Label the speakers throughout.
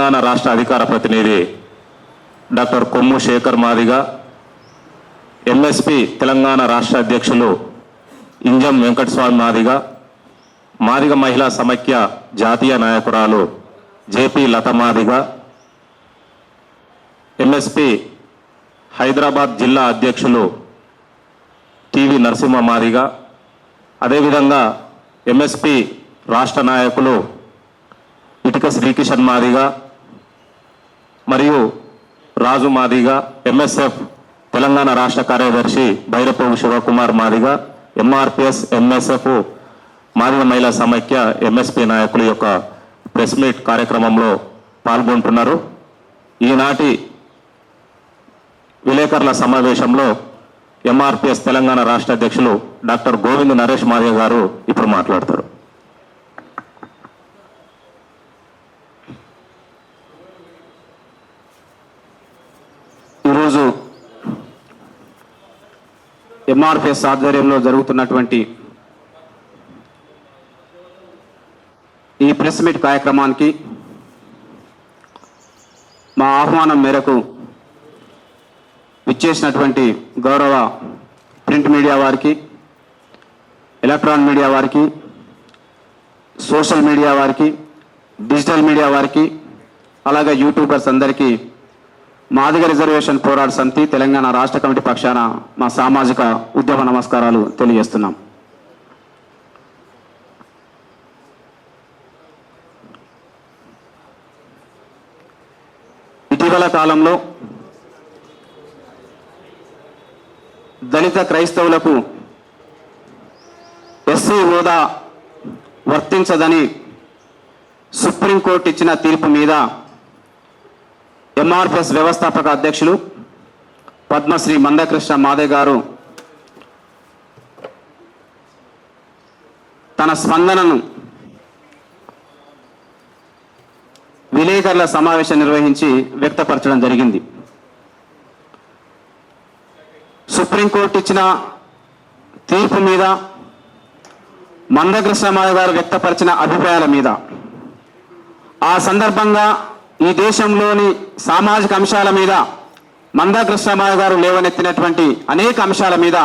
Speaker 1: తెలంగాణ రాష్ట్ర అధికార ప్రతినిధి డాక్టర్ కొమ్ము శేఖర్ మాదిగ, ఎంఎస్పి తెలంగాణ రాష్ట్ర అధ్యక్షులు ఇంజం వెంకటస్వామి మాదిగ, మాదిగ మహిళా సమైక్య జాతీయ నాయకురాలు జేపీ లత మాదిగ, ఎంఎస్పి హైదరాబాద్ జిల్లా అధ్యక్షులు టీవీ నరసింహ మాదిగ, అదేవిధంగా ఎంఎస్పి రాష్ట్ర నాయకులు ఇటుక శ్రీకిషన్ మాదిగ మరియు రాజు మాదిగ, ఎంఎస్ఎఫ్ తెలంగాణ రాష్ట్ర కార్యదర్శి బైరపోగు శివకుమార్ మాదిగ, ఎంఆర్పిఎస్ ఎంఎస్ఎఫ్ మాదిగ మహిళా సమైక్య ఎంఎస్పి నాయకుల యొక్క ప్రెస్ మీట్ కార్యక్రమంలో పాల్గొంటున్నారు. ఈనాటి విలేకరుల సమావేశంలో ఎంఆర్పిఎస్ తెలంగాణ రాష్ట్ర అధ్యక్షులు డాక్టర్ గోవింద్ నరేష్ మాదిగ గారు ఇప్పుడు మాట్లాడతారు.
Speaker 2: ఈరోజు ఎంఆర్పిఎస్ ఆధ్వర్యంలో జరుగుతున్నటువంటి ఈ ప్రెస్ మీట్ కార్యక్రమానికి మా ఆహ్వానం మేరకు విచ్చేసినటువంటి గౌరవ ప్రింట్ మీడియా వారికి, ఎలక్ట్రానిక్ మీడియా వారికి, సోషల్ మీడియా వారికి, డిజిటల్ మీడియా వారికి, అలాగే యూట్యూబర్స్ అందరికీ మాదిగ రిజర్వేషన్ పోరాట సమితి తెలంగాణ రాష్ట్ర కమిటీ పక్షాన మా సామాజిక ఉద్యమ నమస్కారాలు తెలియజేస్తున్నాం. ఇటీవల కాలంలో దళిత క్రైస్తవులకు ఎస్సీ హోదా వర్తించదని సుప్రీంకోర్టు ఇచ్చిన తీర్పు మీద ఎంఆర్పిఎస్ వ్యవస్థాపక అధ్యక్షులు పద్మశ్రీ మందకృష్ణ మాదే గారు తన స్పందనను విలేకరుల సమావేశం నిర్వహించి వ్యక్తపరచడం జరిగింది. సుప్రీంకోర్టు ఇచ్చిన తీర్పు మీద, మందకృష్ణ మాదే గారు వ్యక్తపరిచిన అభిప్రాయాల మీద, ఆ సందర్భంగా ఈ దేశంలోని సామాజిక అంశాల మీద మందకృష్ణ మాదే గారు లేవనెత్తినటువంటి అనేక అంశాల మీద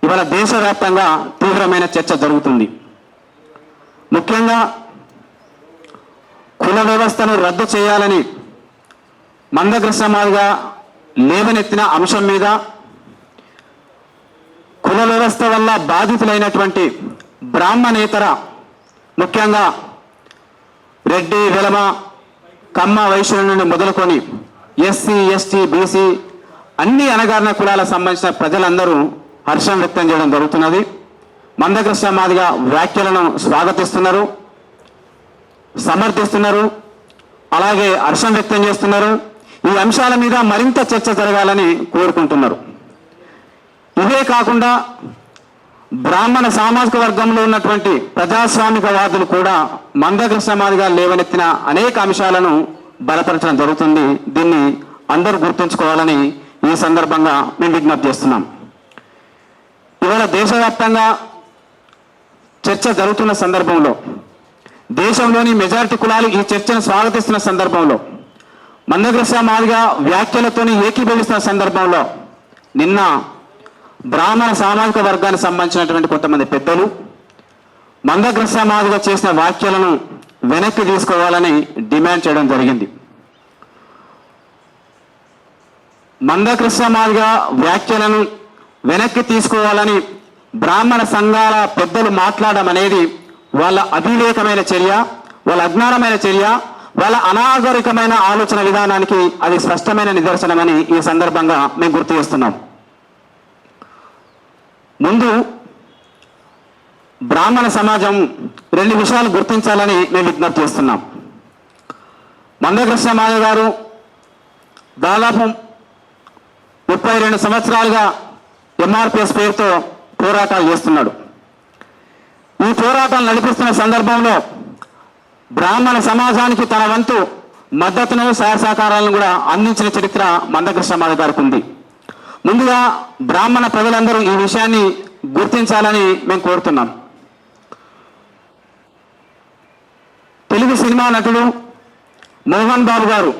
Speaker 2: ఇవాళ దేశవ్యాప్తంగా తీవ్రమైన చర్చ జరుగుతుంది. ముఖ్యంగా కుల వ్యవస్థను రద్దు చేయాలని మందకృష్ణ మాదిగ లేవనెత్తిన అంశం మీద, కుల వ్యవస్థ వల్ల బాధితులైనటువంటి బ్రాహ్మణేతర, ముఖ్యంగా రెడ్డి, వెలమ, కమ్మ, వైశ్యుల నుండి మొదలుకొని ఎస్సీ, ఎస్టీ, బీసీ అన్ని అణగారిన కులాలకు సంబంధించిన ప్రజలందరూ హర్షం వ్యక్తం చేయడం జరుగుతున్నది. మందకృష్ణ మాదిగ వ్యాఖ్యలను స్వాగతిస్తున్నారు, సమర్థిస్తున్నారు, అలాగే హర్షం వ్యక్తం చేస్తున్నారు. ఈ అంశాల మీద మరింత చర్చ జరగాలని కోరుకుంటున్నారు. ఇవే కాకుండా బ్రాహ్మణ సామాజిక వర్గంలో ఉన్నటువంటి ప్రజాస్వామికవాదులు కూడా మందకృష్ణ మాదిగ లేవనెత్తిన అనేక అంశాలను బలపరచడం జరుగుతుంది. దీన్ని అందరూ గుర్తుంచుకోవాలని ఈ సందర్భంగా మేము విజ్ఞప్తి చేస్తున్నాం. ఇవాళ దేశవ్యాప్తంగా చర్చ జరుగుతున్న సందర్భంలో, దేశంలోని మెజారిటీ కులాలు ఈ చర్చను స్వాగతిస్తున్న సందర్భంలో, మందకృష్ణ మాదిగ వ్యాఖ్యలతోని ఏకీభవిస్తున్న సందర్భంలో నిన్న బ్రాహ్మణ సామాజిక వర్గానికి సంబంధించినటువంటి కొంతమంది పెద్దలు మందకృష్ణ మాదిగ చేసిన వ్యాఖ్యలను వెనక్కి తీసుకోవాలని డిమాండ్ చేయడం జరిగింది. మందకృష్ణ మాదిగ వ్యాఖ్యలను వెనక్కి తీసుకోవాలని బ్రాహ్మణ సంఘాల పెద్దలు మాట్లాడడం అనేది వాళ్ళ అవివేకమైన చర్య, వాళ్ళ అజ్ఞానమైన చర్య, వాళ్ళ అనాగరికమైన ఆలోచన విధానానికి అది స్పష్టమైన నిదర్శనమని ఈ సందర్భంగా మేము గుర్తు చేస్తున్నాం. ముందు బ్రాహ్మణ సమాజం రెండు విషయాలు గుర్తించాలని మేము విజ్ఞప్తి చేస్తున్నాం. మందకృష్ణ మాదిగ గారు దాదాపు 32 సంవత్సరాలుగా ఎంఆర్పిఎస్ పేరుతో పోరాటాలు చేస్తున్నాడు. ఈ పోరాటాలు నడిపిస్తున్న సందర్భంలో బ్రాహ్మణ సమాజానికి తన వంతు మద్దతును, సహాయ సహకారాలను కూడా అందించిన చరిత్ర మందకృష్ణ మాదిగ గారికి ఉంది. ముందుగా బ్రాహ్మణ ప్రజలందరూ ఈ విషయాన్ని గుర్తించాలని మేము కోరుతున్నాం. తెలుగు సినిమా నటుడు మోహన్ బాబు గారు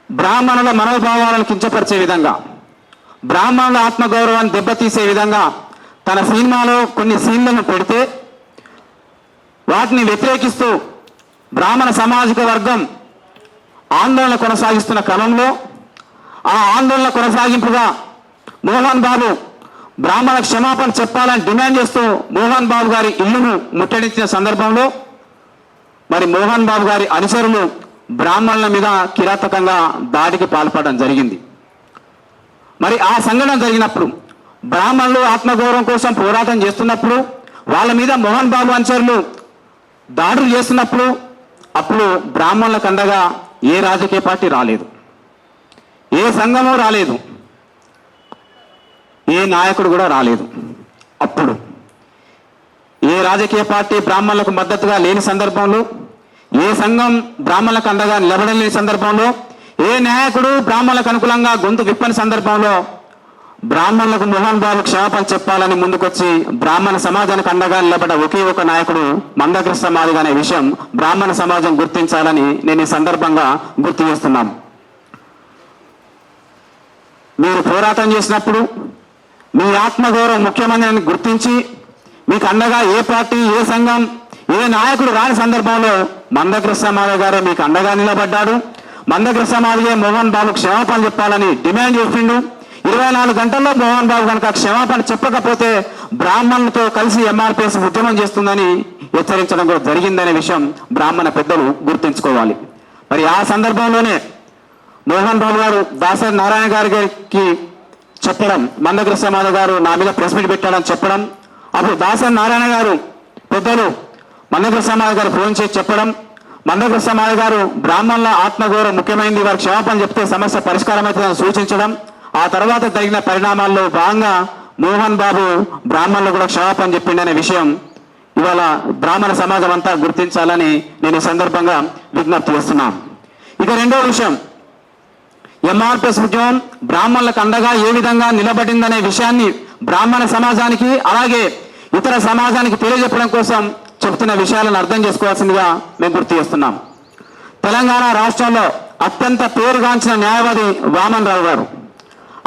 Speaker 2: బ్రాహ్మణుల మనోభావాలను కించపరిచే విధంగా, బ్రాహ్మణుల ఆత్మగౌరవాన్ని దెబ్బతీసే విధంగా తన సినిమాలో కొన్ని సీన్లను పెడితే వాటిని వ్యతిరేకిస్తూ బ్రాహ్మణ సామాజిక వర్గం ఆందోళన కొనసాగిస్తున్న క్రమంలో ఆ ఆందోళన కొనసాగింపుగా మోహన్ బాబు బ్రాహ్మణ క్షమాపణ చెప్పాలని డిమాండ్ చేస్తూ మోహన్ బాబు గారి ఇల్లును ముట్టడించిన సందర్భంలో మరి మోహన్ బాబు గారి అనుచరులు బ్రాహ్మణుల మీద కిరాతకంగా దాడికి పాల్పడడం జరిగింది. మరి ఆ సంఘటన జరిగినప్పుడు బ్రాహ్మణులు ఆత్మగౌరవం కోసం పోరాటం చేస్తున్నప్పుడు వాళ్ళ మీద మోహన్ బాబు అనుచరులు దాడులు చేస్తున్నప్పుడు అప్పుడు బ్రాహ్మణులకు అండగా ఏ రాజకీయ పార్టీ రాలేదు, ఏ సంఘము రాలేదు, ఏ నాయకుడు కూడా రాలేదు. అప్పుడు ఏ రాజకీయ పార్టీ బ్రాహ్మణులకు మద్దతుగా లేని సందర్భంలో, ఏ సంఘం బ్రాహ్మణులకు అండగా నిలబడలేని సందర్భంలో, ఏ నాయకుడు బ్రాహ్మణులకు అనుకూలంగా గొంతు విప్పని సందర్భంలో బ్రాహ్మణులకు మోహన్ బాబు క్షమాపణ చెప్పాలని ముందుకొచ్చి బ్రాహ్మణ సమాజానికి అండగా నిలబడ్డ ఒకే ఒక నాయకుడు మందకృష్ణ మాదిగ అనే విషయం బ్రాహ్మణ సమాజం గుర్తించాలని నేను ఈ సందర్భంగా గుర్తు చేస్తున్నాను. మీరు పోరాటం చేసినప్పుడు మీ ఆత్మగౌరవం ముఖ్యమని గుర్తించి మీకు అండగా ఏ పార్టీ, ఏ సంఘం, ఏ నాయకుడు రాని సందర్భంలో మందకృష్ణ మాదిగ గారే మీకు అండగా నిలబడ్డాడు. మందకృష్ణ మాదిగే మోహన్ బాబు క్షమాపణ చెప్పాలని డిమాండ్ చేసిండు. 24 గంటల్లో మోహన్ బాబు కనుక క్షమాపణ చెప్పకపోతే బ్రాహ్మణులతో కలిసి ఎంఆర్పిఎస్ ఉద్యమం చేస్తుందని హెచ్చరించడం కూడా జరిగిందనే విషయం బ్రాహ్మణ పెద్దలు గుర్తుంచుకోవాలి. మరి ఆ సందర్భంలోనే మోహన్ బాబు గారు దాసరి నారాయణ గారికి చెప్పడం, మందకృష్ణ మాదిగ గారు నా మీద ప్రెస్ మీట్ పెట్టాడని చెప్పడం, అప్పుడు దాసరి నారాయణ గారు పెద్దలు మందకృష్ణ మాదిగ గారు ఫోన్ చేసి చెప్పడం, మందకృష్ణ మాదిగ గారు బ్రాహ్మణుల ఆత్మగౌరవం ముఖ్యమైనది, వారికి క్షమాపణ చెప్తే సమస్య పరిష్కారం అవుతుందని సూచించడం, ఆ తర్వాత జరిగిన పరిణామాల్లో భాగంగా మోహన్ బాబు బ్రాహ్మణులు కూడా క్షమాపణ చెప్పిండనే విషయం ఇవాళ బ్రాహ్మణ సమాజం అంతా గుర్తించాలని నేను ఈ సందర్భంగా విజ్ఞప్తి చేస్తున్నాను. ఇక రెండో విషయం, ఎంఆర్పిఎస్ ఉద్యమం బ్రాహ్మణులకు అండగా ఏ విధంగా నిలబడిందనే విషయాన్ని బ్రాహ్మణ సమాజానికి అలాగే ఇతర సమాజానికి తెలియజెప్పడం కోసం చెబుతున్న విషయాలను అర్థం చేసుకోవాల్సిందిగా మేము గుర్తు చేస్తున్నాం. తెలంగాణ రాష్ట్రంలో అత్యంత పేరుగాంచిన న్యాయవాది వామన్ రావు గారు,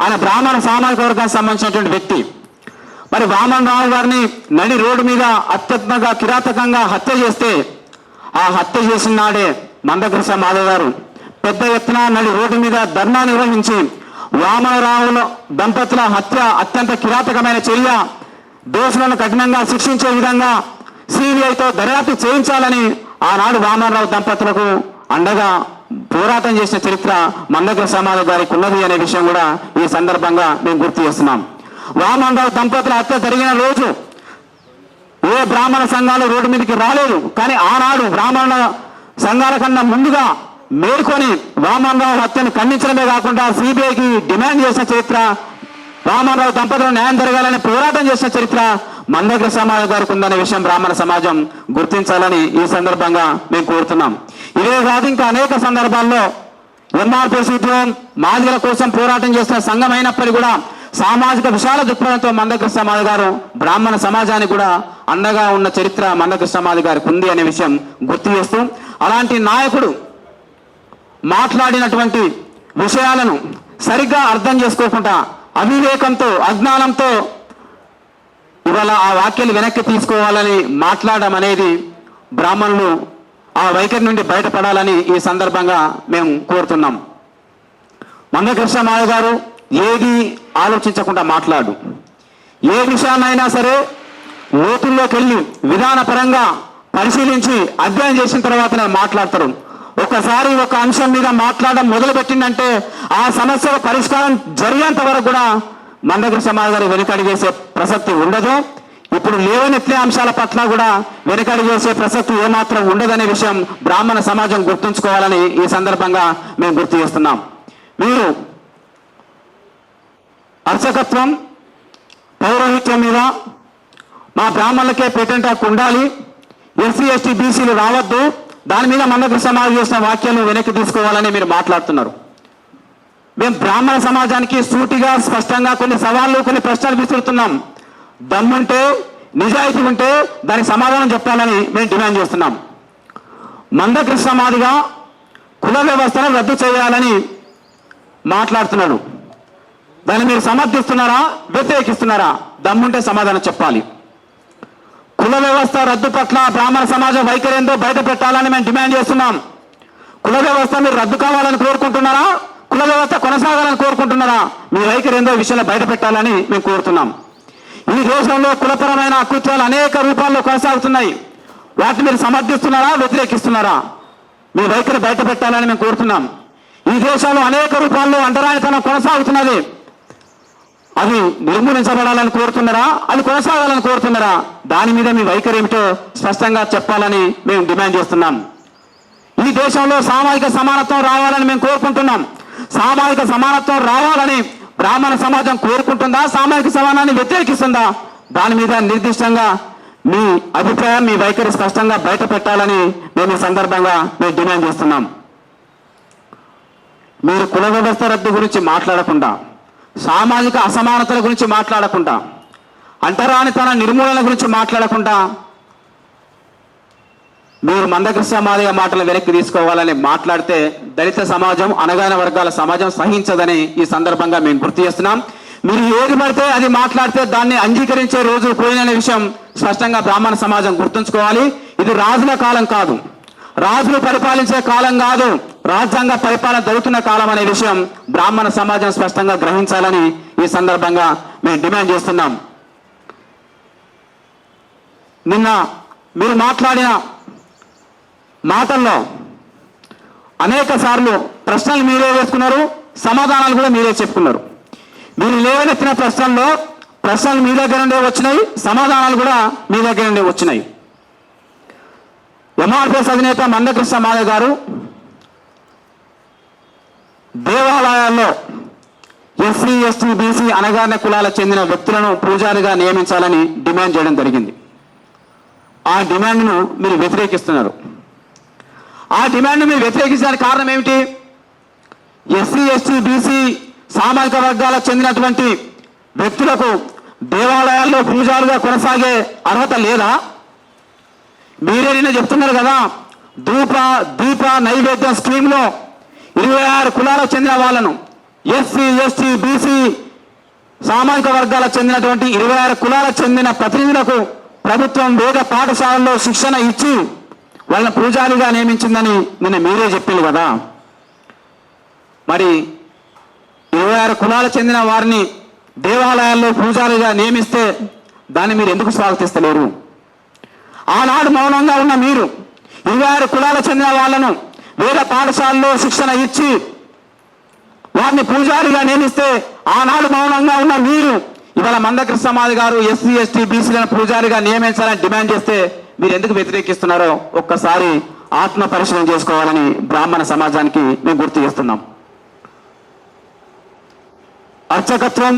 Speaker 2: ఆయన బ్రాహ్మణ సామాజిక వర్గానికి సంబంధించినటువంటి వ్యక్తి. మరి వామన్ రావు గారిని నడి రోడ్డు మీద అత్యంతంగా కిరాతకంగా హత్య చేస్తే ఆ హత్య చేసిన నాడే మందకృష్ణ మాదిగ గారు పెద్ద ఎత్తున నడి రోడ్డు మీద ధర్నా నిర్వహించి వామనరావుల దంపతుల హత్య అత్యంత కిరాతకమైన చర్య, దోషులను కఠినంగా శిక్షించే విధంగా సిబిఐతో దర్యాప్తు చేయించాలని ఆనాడు వామనరావు దంపతులకు అండగా పోరాటం చేసిన చరిత్ర మందకృష్ణ మాదిగ గారికి ఉన్నది అనే విషయం కూడా ఈ సందర్భంగా మేము గుర్తు చేస్తున్నాం. వామనరావు దంపతుల హత్య జరిగిన రోజు ఏ బ్రాహ్మణ సంఘాలు రోడ్డు మీదకి రాలేదు. కానీ ఆనాడు బ్రాహ్మణ సంఘాల కన్నా ముందుగా మేల్కొని వామనరావు హత్యను ఖండించడమే కాకుండా సిబిఐకి డిమాండ్ చేసిన చరిత్ర, వామనరావు దంపతులు న్యాయం జరగాలని పోరాటం చేసిన చరిత్ర మందకృష్ణ మాదిగ గారికి ఉందనే విషయం బ్రాహ్మణ సమాజం గుర్తించాలని ఈ సందర్భంగా మేము కోరుతున్నాం. ఇదే కాదు ఇంకా అనేక సందర్భాల్లో ఎంఆర్పిఎస్ ఉద్యమం మాదిగల కోసం పోరాటం చేసిన సంఘం అయినప్పటికీ కూడా సామాజిక విశాల దృక్పథంతో మందకృష్ణ మాదిగ గారు బ్రాహ్మణ సమాజానికి కూడా అండగా ఉన్న చరిత్ర మందకృష్ణ మాదిగ గారికి ఉంది అనే విషయం గుర్తు చేస్తూ, అలాంటి నాయకుడు మాట్లాడినటువంటి విషయాలను సరిగ్గా అర్థం చేసుకోకుండా అవివేకంతో, అజ్ఞానంతో ఇవాళ ఆ వాక్యాలు వెనక్కి తీసుకోవాలని మాట్లాడడం అనేది బ్రాహ్మణులు ఆ వైఖరి నుండి బయటపడాలని ఈ సందర్భంగా మేము కోరుతున్నాం. మందకృష్ణ మాదిగ గారు ఏది ఆలోచించకుండా మాట్లాడు, ఏ విషయాన్నైనా సరే లోతుల్లోకి వెళ్ళి విధానపరంగా పరిశీలించి అధ్యయనం చేసిన తర్వాతనే మాట్లాడతారు. ఒకసారి ఒక అంశం మీద మాట్లాడడం మొదలుపెట్టిందంటే ఆ సమస్య పరిష్కారం జరిగేంత వరకు కూడా మందకృష్ణ మాదిగ గారు వెనుకడి చేసే ప్రసక్తి ఉండదు. ఇప్పుడు లేవనెత్తే అంశాల పట్ల కూడా వెనుకడి చేసే ప్రసక్తి ఏమాత్రం ఉండదనే విషయం బ్రాహ్మణ సమాజం గుర్తుంచుకోవాలని ఈ సందర్భంగా మేము గుర్తు చేస్తున్నాం. మీరు అర్చకత్వం, పౌరోహిత్యం మీద మా బ్రాహ్మణులకే పేటెంట్ హక్కు ఉండాలి, ఎస్సీ ఎస్టీ బీసీలు రావద్దు, దాని మీద మందకృష్ణ మాదిగ చేసిన వ్యాఖ్యలు వెనక్కి తీసుకోవాలని మీరు మాట్లాడుతున్నారు. మేము బ్రాహ్మణ సమాజానికి సూటిగా స్పష్టంగా కొన్ని సవాళ్ళు, కొన్ని ప్రశ్నలు విసురుతున్నాం. దమ్ముంటే, నిజాయితీ ఉంటే దానికి సమాధానం చెప్పాలని మేము డిమాండ్ చేస్తున్నాం. మందకృష్ణ మాదిగ కుల వ్యవస్థను రద్దు చేయాలని మాట్లాడుతున్నాడు. దాన్ని మీరు సమర్థిస్తున్నారా, వ్యతిరేకిస్తున్నారా? దమ్ముంటే సమాధానం చెప్పాలి. కుల వ్యవస్థ రద్దు పట్ల బ్రాహ్మణ సమాజం వైఖరి ఏందో బయట పెట్టాలని మేము డిమాండ్ చేస్తున్నాం. కుల వ్యవస్థ మీరు రద్దు కావాలని కోరుకుంటున్నారా, కుల వ్యవస్థ కొనసాగాలని కోరుకుంటున్నారా? మీ వైఖరి ఏందో విషయంలో బయట పెట్టాలని మేము కోరుతున్నాం. ఈ దేశంలో కులపరమైన అకృత్యాలు అనేక రూపాల్లో కొనసాగుతున్నాయి. వాటిని మీరు సమర్థిస్తున్నారా, వ్యతిరేకిస్తున్నారా? మీ వైఖరి బయట పెట్టాలని మేము కోరుతున్నాం. ఈ దేశంలో అనేక రూపాల్లో అంటరానితనం కొనసాగుతున్నది. అది నిర్మూలించబడాలని కోరుతున్నారా, అది కొనసాగాలని కోరుతున్నారా? దాని మీద మీ వైఖరి ఏమిటో స్పష్టంగా చెప్పాలని మేము డిమాండ్ చేస్తున్నాం. ఈ దేశంలో సామాజిక సమానత్వం రావాలని మేము కోరుకుంటున్నాం. సామాజిక సమానత్వం రావాలని బ్రాహ్మణ సమాజం కోరుకుంటుందా, సామాజిక సమానాన్ని వ్యతిరేకిస్తుందా? దాని మీద నిర్దిష్టంగా మీ అభిప్రాయం, మీ వైఖరి స్పష్టంగా బయట పెట్టాలని మేము ఈ సందర్భంగా మేము డిమాండ్ చేస్తున్నాం. మీరు కుల వ్యవస్థ రద్దు గురించి మాట్లాడకుండా, సామాజిక అసమానతల గురించి మాట్లాడకుండా, అంటరానితన నిర్మూలన గురించి మాట్లాడకుండా మీరు మందకృష్ణ మాదిగ మాటలు వెనక్కి తీసుకోవాలని మాట్లాడితే దళిత సమాజం, అణగారిన వర్గాల సమాజం సహించదని ఈ సందర్భంగా మేము గుర్తు చేస్తున్నాం. మీరు ఏది పడితే అది మాట్లాడితే దాన్ని అంగీకరించే రోజు పోయిననే విషయం స్పష్టంగా బ్రాహ్మణ సమాజం గుర్తుంచుకోవాలి. ఇది రాజుల కాలం కాదు, రాజులు పరిపాలించే కాలం కాదు, రాజ్యాంగ పరిపాలన జరుగుతున్న కాలం అనే విషయం బ్రాహ్మణ సమాజం స్పష్టంగా గ్రహించాలని ఈ సందర్భంగా మేము డిమాండ్ చేస్తున్నాం. నిన్న మీరు మాట్లాడిన మాటల్లో అనేక సార్లు ప్రశ్నలు మీరే వేసుకున్నారు, సమాధానాలు కూడా మీరే చెప్పుకున్నారు. మీరు లేవనెత్తిన ప్రశ్నలు మీ దగ్గర నుండే వచ్చినాయి, సమాధానాలు కూడా మీ దగ్గర నుండే వచ్చినాయి. ఎంఆర్పిఎస్ అధినేత మందకృష్ణ మాదిగ గారు దేవాలయాల్లో ఎస్సీ, ఎస్టీ, బీసీ అణగారిన కులాలకు చెందిన వ్యక్తులను పూజారిగా నియమించాలని డిమాండ్ చేయడం జరిగింది. ఆ డిమాండ్ను మీరు వ్యతిరేకిస్తున్నారు. ఆ డిమాండ్ మీరు వ్యతిరేకించడానికి కారణం ఏమిటి? ఎస్సీ, ఎస్టీ, బీసీ సామాజిక వర్గాలకు చెందినటువంటి వ్యక్తులకు దేవాలయాల్లో పూజారుగా కొనసాగే అర్హత లేదా? మీరే నిన్న చెప్తున్నారు కదా, దీప నైవేద్యం స్కీమ్లో 26 కులాలకు చెందిన వాళ్ళను, ఎస్సీ, ఎస్టీ, బీసీ సామాజిక వర్గాలకు చెందినటువంటి 26 కులాలకు చెందిన ప్రతినిధులకు ప్రభుత్వం వేద పాఠశాలల్లో శిక్షణ ఇచ్చి వాళ్ళని పూజారిగా నియమించిందని నిన్న మీరే చెప్పింది కదా. మరి 26 కులాలకు చెందిన వారిని దేవాలయాల్లో పూజారిగా నియమిస్తే దాన్ని మీరు ఎందుకు స్వాగతిస్తలేరు? ఆనాడు మౌనంగా ఉన్న మీరు 26 కులాలకు చెందిన వాళ్ళను వేద పాఠశాలలో శిక్షణ ఇచ్చి వారిని పూజారిగా నియమిస్తే ఆనాడు మౌనంగా ఉన్న మీరు ఇవాళ మందకృష్ణ మాదిగ గారు ఎస్సీ, ఎస్టీ, బీసీలను పూజారిగా నియమించాలని డిమాండ్ చేస్తే మీరు ఎందుకు వ్యతిరేకిస్తున్నారో ఒక్కసారి ఆత్మ పరిశీలన చేసుకోవాలని బ్రాహ్మణ సమాజానికి మేము గుర్తు చేస్తున్నాం. అర్చకత్వం,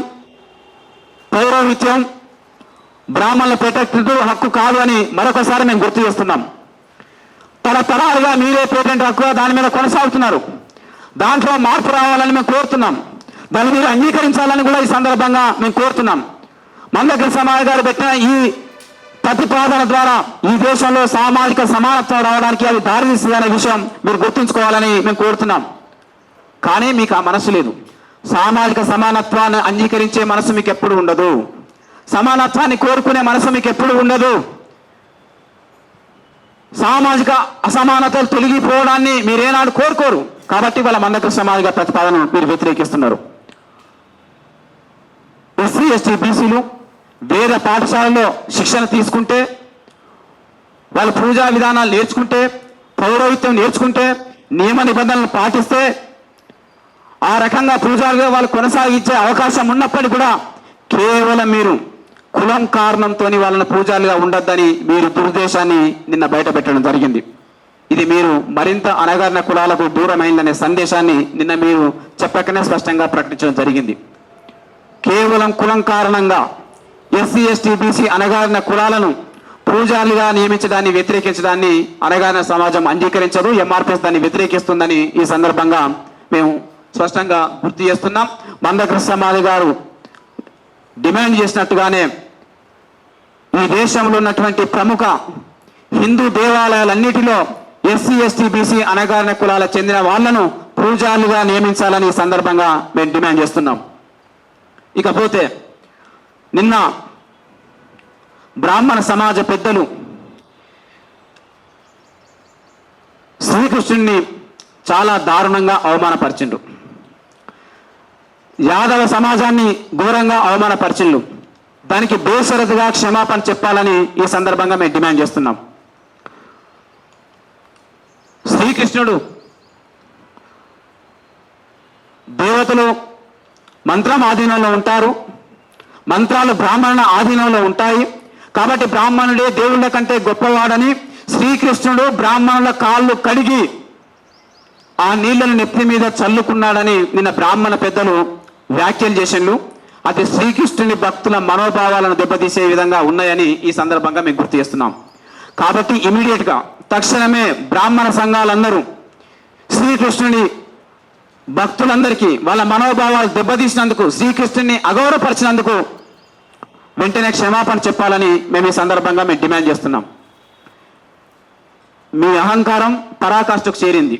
Speaker 2: పౌరోహిత్యం బ్రాహ్మణుల పేటెంట్ హక్కు కాదు అని మరొకసారి మేము గుర్తు చేస్తున్నాం. తరతరాలుగా మీరే పేటెంట్ హక్కు దాని మీద కొనసాగుతున్నారు. దాంట్లో మార్పు రావాలని మేము కోరుతున్నాం. దాన్ని మీరు అంగీకరించాలని కూడా ఈ సందర్భంగా మేము కోరుతున్నాం. మందకృష్ణ మాదిగ గారు పెట్టిన ఈ ప్రతిపాదన ద్వారా ఈ దేశంలో సామాజిక సమానత్వం రావడానికి అది దారితీస్తుందనే విషయం మీరు గుర్తుంచుకోవాలని మేము కోరుతున్నాం. కానీ మీకు ఆ మనసు లేదు. సామాజిక సమానత్వాన్ని అంగీకరించే మనసు మీకు ఎప్పుడు ఉండదు. సమానత్వాన్ని కోరుకునే మనసు మీకు ఎప్పుడు ఉండదు. సామాజిక అసమానతలు తొలగిపోవడాన్ని మీరేనాడు కోరుకోరు. కాబట్టి వాళ్ళ మందకృష్ణ మాదిగ ప్రతిపాదన మీరు వ్యతిరేకిస్తున్నారు. ఎస్సీ, ఎస్టీ, బీసీలు వేద పాఠశాలలో శిక్షణ తీసుకుంటే, వాళ్ళ పూజా విధానాలు నేర్చుకుంటే, పౌరోహిత్యం నేర్చుకుంటే, నియమ నిబంధనలు పాటిస్తే ఆ రకంగా పూజారుగా వాళ్ళు కొనసాగించే అవకాశం ఉన్నప్పటికీ కూడా కేవలం మీరు కులం కారణంతో వాళ్ళని పూజారులుగా ఉండొద్దని మీరు దురుద్దేశాన్ని నిన్న బయట పెట్టడం జరిగింది. ఇది మీరు మరింత అణగారిన కులాలకు దూరమైందనే సందేశాన్ని నిన్న మీరు చెప్పకనే స్పష్టంగా ప్రకటించడం జరిగింది. కేవలం కులం కారణంగా ఎస్సీ, ఎస్టీ, బీసీ అణగారిన కులాలను పూజారులుగా నియమించడాన్ని వ్యతిరేకించడాన్ని అణగారిన సమాజం అంగీకరించదు. ఎంఆర్పిఎస్ దాన్ని వ్యతిరేకిస్తుందని ఈ సందర్భంగా మేము స్పష్టంగా గుర్తు చేస్తున్నాం. మందకృష్ణ మాదిగ గారు డిమాండ్ చేసినట్టుగానే ఈ దేశంలో ఉన్నటువంటి ప్రముఖ హిందూ దేవాలయాలన్నిటిలో ఎస్సీ ఎస్టీ బీసీ అణగారిన కులాలకు చెందిన వాళ్లను పూజారులుగా నియమించాలని ఈ సందర్భంగా మేము డిమాండ్ చేస్తున్నాం. ఇకపోతే నిన్న బ్రాహ్మణ సమాజ పెద్దలు శ్రీకృష్ణుడిని చాలా దారుణంగా అవమానపరిచిండు. యాదవ సమాజాన్ని ఘోరంగా అవమానపరిచిండు. దానికి బేషరతుగా క్షమాపణ చెప్పాలని ఈ సందర్భంగా మేము డిమాండ్ చేస్తున్నాం. శ్రీకృష్ణుడు దేవతలు మంత్రం ఆధీనంలో ఉంటారు, మంత్రాలు బ్రాహ్మణుల ఆధీనంలో ఉంటాయి. కాబట్టి బ్రాహ్మణుడే దేవుళ్ళ కంటే గొప్పవాడని శ్రీకృష్ణుడు బ్రాహ్మణుల కాళ్ళు కడిగి ఆ నీళ్లను నెత్తి మీద చల్లుకున్నాడని నిన్న బ్రాహ్మణ పెద్దలు వ్యాఖ్యలు చేసిండు. అది శ్రీకృష్ణుని భక్తుల మనోభావాలను దెబ్బతీసే విధంగా ఉన్నాయని ఈ సందర్భంగా మేము గుర్తు చేస్తున్నాం. కాబట్టి ఇమీడియట్గా తక్షణమే బ్రాహ్మణ సంఘాలందరూ శ్రీకృష్ణుని భక్తులందరికీ వాళ్ళ మనోభావాలు దెబ్బతీసినందుకు, శ్రీకృష్ణుని అగౌరవపరిచినందుకు వెంటనే క్షమాపణ చెప్పాలని మేము ఈ సందర్భంగా మేము డిమాండ్ చేస్తున్నాం. మీ అహంకారం పరాకాష్ఠకు చేరింది.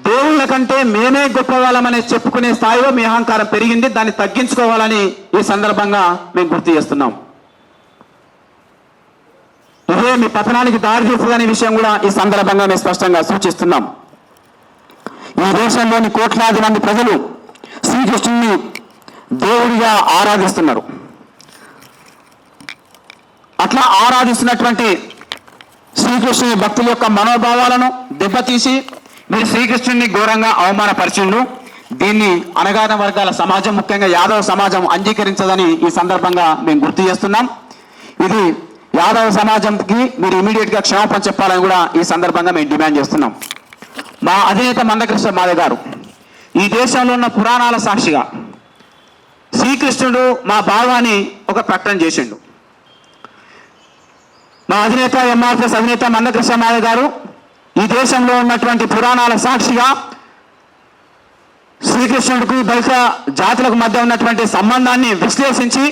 Speaker 2: దేవుళ్ళ కంటే మేమే గొప్పవాళ్ళమని చెప్పుకునే స్థాయిలో మీ అహంకారం పెరిగింది. దాన్ని తగ్గించుకోవాలని ఈ సందర్భంగా మేము గుర్తు చేస్తున్నాం. ఇదే మీ పతనానికి దారితీస్తుందనే విషయం కూడా ఈ సందర్భంగా మేము స్పష్టంగా సూచిస్తున్నాం. ఈ దేశంలోని కోట్లాది మంది ప్రజలు శ్రీకృష్ణుని దేవుడిగా ఆరాధిస్తున్నారు. అట్లా ఆరాధిస్తున్నటువంటి శ్రీకృష్ణుని భక్తుల యొక్క మనోభావాలను దెబ్బతీసి మీరు శ్రీకృష్ణుని ఘోరంగా అవమానపరిచిండు. దీన్ని అణగారిన వర్గాల సమాజం, ముఖ్యంగా యాదవ సమాజం అంగీకరించదని ఈ సందర్భంగా మేము గుర్తు చేస్తున్నాం. ఇది యాదవ సమాజంకి మీరు ఇమీడియట్గా క్షమాపణ చెప్పాలని కూడా ఈ సందర్భంగా మేము డిమాండ్ చేస్తున్నాం. మా అధినేత మందకృష్ణ మాదిగ గారు ఈ దేశంలో ఉన్న పురాణాల సాక్షిగా శ్రీకృష్ణుడు మా భావాన్ని ఒక ప్రకటన చేసిండు. మా అధినేత ఎంఆర్పిఎస్ అధినేత మందకృష్ణ మాదిగ గారు ఈ దేశంలో ఉన్నటువంటి పురాణాల సాక్షిగా శ్రీకృష్ణుడికి దళిత జాతులకు మధ్య ఉన్నటువంటి సంబంధాన్ని విశ్లేషించి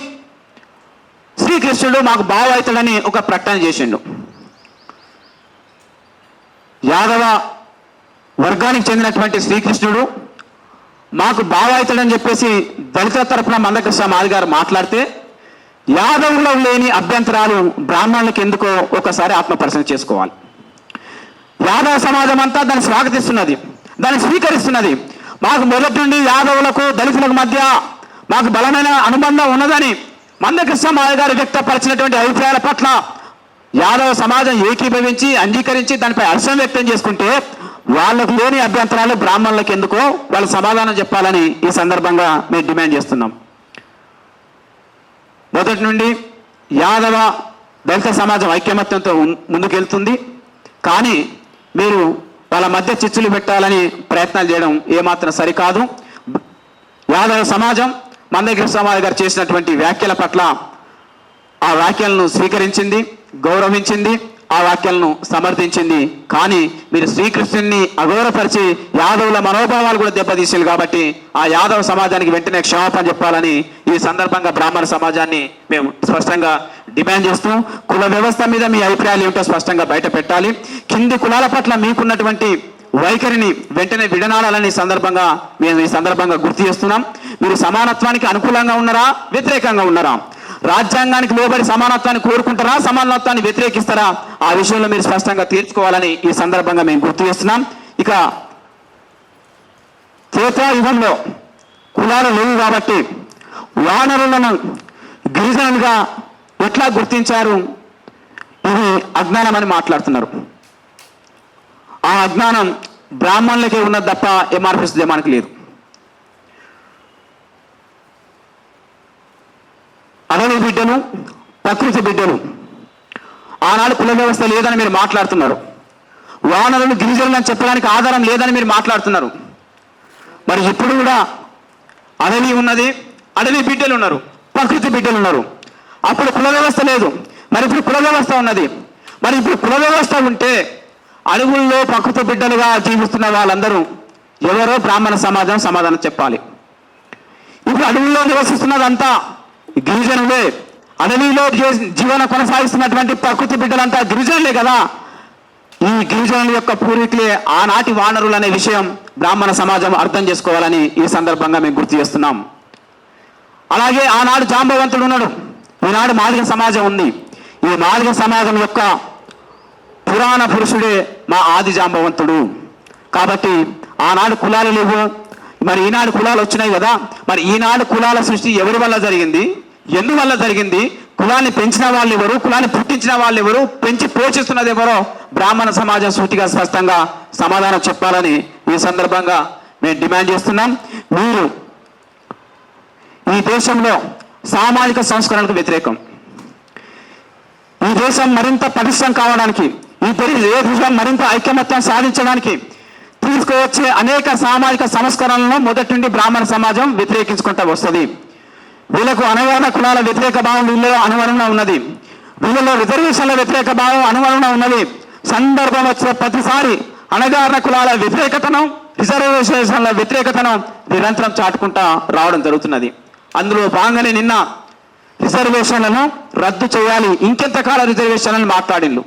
Speaker 2: శ్రీకృష్ణుడు మాకు బావ అవుతాడని ఒక ప్రకటన చేసిండు. యాదవ వర్గానికి చెందినటువంటి శ్రీకృష్ణుడు మాకు బావ అవుతాడని చెప్పేసి దళిత తరఫున మందకృష్ణ మాదిగ గారు మాట్లాడితే యాదవుల్లో లేని అభ్యంతరాలు బ్రాహ్మణులకు ఎందుకో ఒకసారి ఆత్మపరిశీలన చేసుకోవాలి. యాదవ సమాజం అంతా దాన్ని స్వాగతిస్తున్నది, దాన్ని స్వీకరిస్తున్నది. మాకు మొదటి నుండి యాదవులకు దళితులకు మధ్య మాకు బలమైన అనుబంధం ఉన్నదని మందకృష్ణ మాదిగ గారు వ్యక్తపరిచినటువంటి అభిప్రాయాల పట్ల యాదవ సమాజం ఏకీభవించి అంగీకరించి దానిపై హర్షం వ్యక్తం చేసుకుంటే వాళ్ళకు లేని అభ్యంతరాలు బ్రాహ్మణులకు ఎందుకో వాళ్ళు సమాధానం చెప్పాలని ఈ సందర్భంగా మేము డిమాండ్ చేస్తున్నాం. మొదటి నుండి యాదవ దళిత సమాజం ఐక్యమత్యంతో ముందుకెళ్తుంది. కానీ మీరు వాళ్ళ మధ్య చిచ్చులు పెట్టాలని ప్రయత్నాలు చేయడం ఏమాత్రం సరికాదు. యాదవ సమాజం మందకృష్ణ మాదిగ గారు చేసినటువంటి వ్యాఖ్యల పట్ల ఆ వ్యాఖ్యలను స్వీకరించింది, గౌరవించింది, ఆ వ్యాఖ్యలను సమర్థించింది. కానీ మీరు శ్రీకృష్ణుని అగౌరవపరిచి యాదవుల మనోభావాలు కూడా దెబ్బతీసారు. కాబట్టి ఆ యాదవ సమాజానికి వెంటనే క్షమాపణ చెప్పాలని ఈ సందర్భంగా బ్రాహ్మణ సమాజాన్ని మేము స్పష్టంగా డిమాండ్ చేస్తూ కుల వ్యవస్థ మీద మీ అభిప్రాయాలు ఏమిటో స్పష్టంగా బయట పెట్టాలి. కింది కులాల పట్ల మీకున్నటువంటి వైఖరిని వెంటనే విడనాడాలని సందర్భంగా మేము ఈ సందర్భంగా గుర్తు చేస్తున్నాం. మీరు సమానత్వానికి అనుకూలంగా ఉన్నారా, వ్యతిరేకంగా ఉన్నారా? రాజ్యాంగానికి లోబడి సమానత్వాన్ని కోరుకుంటారా, సమానత్వాన్ని వ్యతిరేకిస్తారా? ఆ విషయంలో మీరు స్పష్టంగా తీర్చుకోవాలని ఈ సందర్భంగా మేము గుర్తు చేస్తున్నాం. ఇక త్రేతాయుగంలో కులాలు లేవు కాబట్టి వానరులను గిరిజనులుగా ఎట్లా గుర్తించారు? ఇది అజ్ఞానం అని మాట్లాడుతున్నారు. ఆ అజ్ఞానం బ్రాహ్మణులకే ఉన్నది తప్ప ఎంఆర్పిఎస్ జమానికి లేదు. అడవి బిడ్డలు, ప్రకృతి బిడ్డలు. ఆనాడు కుల వ్యవస్థ లేదని మీరు మాట్లాడుతున్నారు. వానరులు గిరిజనులు అని చెప్పడానికి ఆధారం లేదని మీరు మాట్లాడుతున్నారు. మరి ఇప్పుడు కూడా అడవి ఉన్నది, అడవి బిడ్డలు ఉన్నారు, ప్రకృతి బిడ్డలు ఉన్నారు. అప్పుడు కుల వ్యవస్థ లేదు, మరి ఇప్పుడు కుల వ్యవస్థ ఉన్నది. మరి ఇప్పుడు కుల వ్యవస్థ ఉంటే అడవుల్లో ప్రకృతి బిడ్డలుగా జీవిస్తున్న వాళ్ళందరూ ఎవరో బ్రాహ్మణ సమాజం సమాధానం చెప్పాలి. ఇప్పుడు అడవుల్లో నివసిస్తున్నదంతా గిరిజనులే, అడవిలో జీవన కొనసాగిస్తున్నటువంటి ప్రకృతి బిడ్డలంతా గిరిజనులే కదా. ఈ గిరిజనుల యొక్క పూర్వీకులే ఆనాటి వానరులు అనే విషయం బ్రాహ్మణ సమాజం అర్థం చేసుకోవాలని ఈ సందర్భంగా మేము గుర్తు చేస్తున్నాం. అలాగే ఆనాడు జాంబవంతుడు ఉన్నాడు, ఈనాడు మాదిగ సమాజం ఉంది. ఈ మాదిగ సమాజం యొక్క పురాణ పురుషుడే మా ఆది జాంబవంతుడు. కాబట్టి ఆనాడు కులాలు లేవు, మరి ఈనాడు కులాలు వచ్చినాయి కదా. మరి ఈనాడు కులాల సృష్టి ఎవరి వల్ల జరిగింది, ఎందువల్ల జరిగింది, కులాన్ని పెంచిన వాళ్ళు ఎవరు, కులాన్ని పుట్టించిన వాళ్ళు ఎవరు, పెంచి పోషిస్తున్నది ఎవరో బ్రాహ్మణ సమాజం సూటిగా స్పష్టంగా సమాధానం చెప్పాలని ఈ సందర్భంగా మేము డిమాండ్ చేస్తున్నాం. మీరు ఈ దేశంలో సామాజిక సంస్కరణకు వ్యతిరేకం. ఈ దేశం మరింత పటిష్టం కావడానికి, ఈ దేశం మరింత ఐకమత్యం సాధించడానికి తీసుకువచ్చే అనేక సామాజిక సంస్కరణలను మొదటి నుండి బ్రాహ్మణ సమాజం వ్యతిరేకించుకుంటూ వస్తుంది. వీళ్ళకు అణగారిన కులాల వ్యతిరేక భావం వీళ్ళలో అనువరణం ఉన్నది, వీళ్ళలో రిజర్వేషన్ల వ్యతిరేక భావం అనువరణం ఉన్నది. సందర్భం వచ్చిన ప్రతిసారి అణగారిన కులాల వ్యతిరేకతను, రిజర్వేషన్ల వ్యతిరేకతను నిరంతరం చాటుకుంటా రావడం జరుగుతున్నది. అందులో భాగంగానే నిన్న రిజర్వేషన్లను రద్దు చేయాలి, ఇంకెంతకాల రిజర్వేషన్లను మాట్లాడిండ్రు.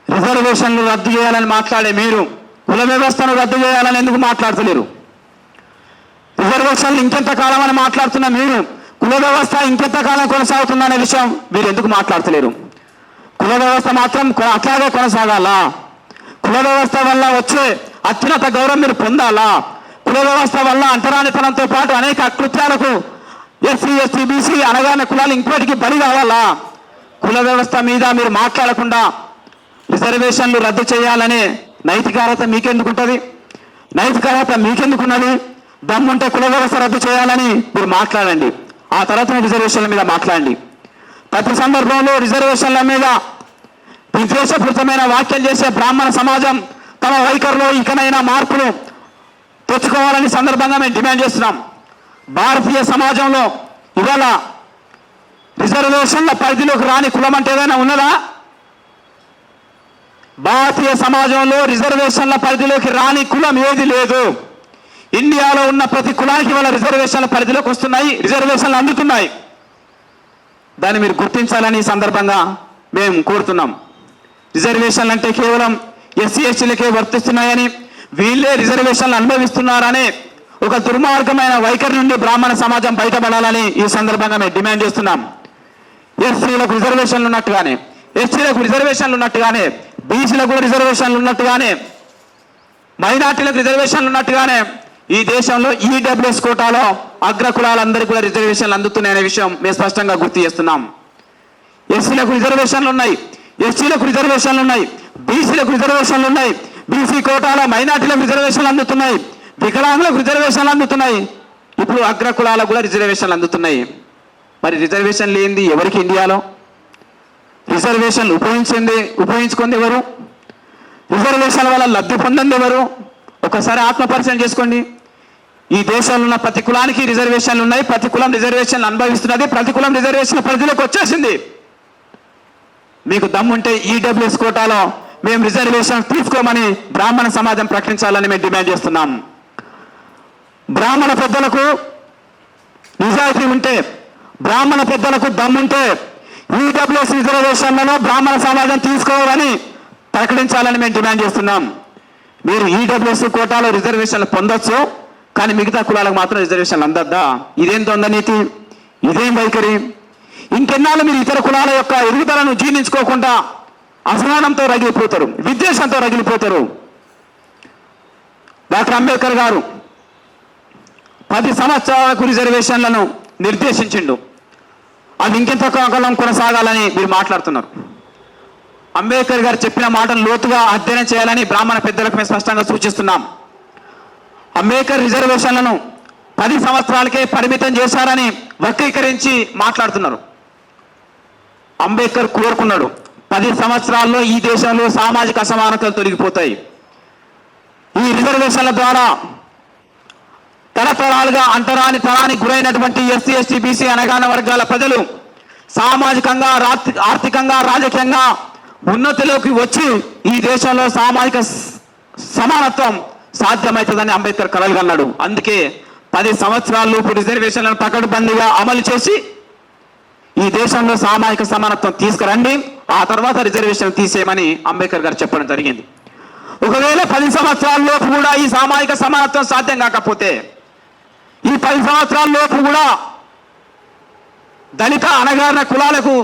Speaker 2: రిజర్వేషన్లు రద్దు చేయాలని మాట్లాడే మీరు కుల వ్యవస్థను రద్దు చేయాలని ఎందుకు మాట్లాడతలేరు? రిజర్వేషన్లు ఇంకెంతకాలం అని మాట్లాడుతున్న మీరు కుల వ్యవస్థ ఇంకెంతకాలం కొనసాగుతుందనే విషయం మీరు ఎందుకు మాట్లాడతలేరు? కుల వ్యవస్థ మాత్రం అట్లాగే కొనసాగాలా? కుల వ్యవస్థ వల్ల వచ్చే అత్యున్నత గౌరవం మీరు పొందాలా? కుల వ్యవస్థ వల్ల అంటరానితనంతో పాటు అనేక అకృత్యాలకు ఎస్సీ, ఎస్టీ, బీసీ అనగానే కులాలు ఇంకోటికి బలి కావాలా? కుల వ్యవస్థ మీద మీరు మాట్లాడకుండా రిజర్వేషన్లు రద్దు చేయాలనే నైతిక అర్హత మీకెందుకుంటుంది? నైతిక అర్హత మీకెందుకున్నది? దమ్ముంటే కుల వ్యవస్థ రద్దు చేయాలని మీరు మాట్లాడండి, ఆ తర్వాత రిజర్వేషన్ల మీద మాట్లాడండి. ప్రతి సందర్భంలో రిజర్వేషన్ల మీద విద్వేషపూరితమైన వ్యాఖ్యలు చేసే బ్రాహ్మణ సమాజం తమ వైఖరిలో ఇకనైనా మార్పులు తెచ్చుకోవాలని సందర్భంగా మేము డిమాండ్ చేస్తున్నాం. భారతీయ సమాజంలో ఇవాళ రిజర్వేషన్ల పరిధిలోకి రాని కులం అంటే ఏదైనా ఉన్నదా? భారతీయ సమాజంలో రిజర్వేషన్ల పరిధిలోకి రాని కులం ఏది లేదు. ఇండియాలో ఉన్న ప్రతి కులానికి వాళ్ళ రిజర్వేషన్ల పరిధిలోకి వస్తున్నాయి, రిజర్వేషన్లు అందుతున్నాయి. దాన్ని మీరు గుర్తించాలని ఈ సందర్భంగా మేము కోరుతున్నాం. రిజర్వేషన్లు అంటే కేవలం ఎస్సీ, ఎస్టీలకే వర్తిస్తున్నాయని, వీళ్ళే రిజర్వేషన్లు అనుభవిస్తున్నారనే ఒక దుర్మార్గమైన వైఖరి నుండి బ్రాహ్మణ సమాజం బయటపడాలని ఈ సందర్భంగా మేము డిమాండ్ చేస్తున్నాం. ఎస్సీలకు రిజర్వేషన్లు ఉన్నట్టుగానే, ఎస్టీలకు రిజర్వేషన్లు ఉన్నట్టుగానే, బీసీలకు కూడా రిజర్వేషన్లు ఉన్నట్టుగానే, మైనార్టీలకు రిజర్వేషన్లు ఉన్నట్టుగానే ఈ దేశంలో ఈడబ్ల్యూఎస్ కోటాలో అగ్ర కులాలందరికీ కూడా రిజర్వేషన్లు అందుతున్నాయనే విషయం మేము స్పష్టంగా గుర్తు చేస్తున్నాం. ఎస్సీలకు రిజర్వేషన్లు ఉన్నాయి, ఎస్టీలకు రిజర్వేషన్లు ఉన్నాయి, బీసీలకు రిజర్వేషన్లు ఉన్నాయి, బీసీ కోటాలో మైనార్టీలకు రిజర్వేషన్లు అందుతున్నాయి, వికలాంగులకు రిజర్వేషన్లు అందుతున్నాయి, ఇప్పుడు అగ్ర కులాలకు కూడా రిజర్వేషన్లు అందుతున్నాయి. మరి రిజర్వేషన్ లేనిది ఎవరికి ఇండియాలో? రిజర్వేషన్లు ఉపయోగించుకుంది ఎవరు? రిజర్వేషన్ల వల్ల లబ్ధి పొందింది ఎవరు? ఒకసారి ఆత్మపరిశీలన చేసుకోండి. ఈ దేశంలో ఉన్న ప్రతి కులానికి రిజర్వేషన్లు ఉన్నాయి, ప్రతి కులం రిజర్వేషన్లు అనుభవిస్తున్నది, ప్రతి కులం రిజర్వేషన్ పరిధిలోకి వచ్చేసింది. మీకు దమ్ముంటే ఈడబ్ల్యూఎస్ కోటాలో మేము రిజర్వేషన్ తీసుకోమని బ్రాహ్మణ సమాజం ప్రకటించాలని మేము డిమాండ్ చేస్తున్నాం. బ్రాహ్మణ పెద్దలకు నిజాయితీ ఉంటే, బ్రాహ్మణ పెద్దలకు దమ్ముంటే ఈడబ్ల్యూఎస్ రిజర్వేషన్లను బ్రాహ్మణ సమాజం తీసుకోవాలని ప్రకటించాలని మేము డిమాండ్ చేస్తున్నాం. మీరు ఈడబ్ల్యూఎస్ కోటాలో రిజర్వేషన్లు పొందొచ్చు, కానీ మిగతా కులాలకు మాత్రం రిజర్వేషన్లు అందద్దా? ఇదేం దొంగనీతి, ఇదేం వైఖరి? ఇంకెన్నాళ్ళు మీరు ఇతర కులాల యొక్క ఎదుగుదలను జీర్ణించుకోకుండా అసహనంతో రగిలిపోతారు, విద్వేషంతో రగిలిపోతారు. డాక్టర్ అంబేద్కర్ గారు 10 సంవత్సరాలకు రిజర్వేషన్లను నిర్దేశించిండు. అది ఇంకెంత కాలం కొనసాగాలని మీరు మాట్లాడుతున్నారు. అంబేద్కర్ గారు చెప్పిన మాటలు లోతుగా అధ్యయనం చేయాలని బ్రాహ్మణ పెద్దలకు మేము స్పష్టంగా సూచిస్తున్నాం. అంబేద్కర్ రిజర్వేషన్లను 10 సంవత్సరాలకే పరిమితం చేశారని వక్రీకరించి మాట్లాడుతున్నారు. అంబేద్కర్ కోరుకున్నాడు 10 సంవత్సరాల్లో ఈ దేశంలో సామాజిక అసమానతలు తొలగిపోతాయి. ఈ రిజర్వేషన్ల ద్వారా తరతరాలుగా అంటరాని తరానికి గురైనటువంటి ఎస్సీ, ఎస్టీ, బీసీ అనగాన వర్గాల ప్రజలు సామాజికంగా, ఆర్థికంగా, రాజకీయంగా ఉన్నతిలోకి వచ్చి ఈ దేశంలో సామాజిక సమానత్వం సాధ్యమవుతుందని అంబేద్కర్ కలలుగన్నాడు. అందుకే 10 సంవత్సరాలలోపు రిజర్వేషన్లను పకడ్బందీగా అమలు చేసి ఈ దేశంలో సామాజిక సమానత్వం తీసుకురండి, ఆ తర్వాత రిజర్వేషన్ తీసేయమని అంబేద్కర్ గారు చెప్పడం జరిగింది. ఒకవేళ 10 సంవత్సరాల్లోపు కూడా ఈ సామాజిక సమానత్వం సాధ్యం కాకపోతే, ఈ 10 సంవత్సరాల్లోపు కూడా దళిత అణగారిన కులాలకు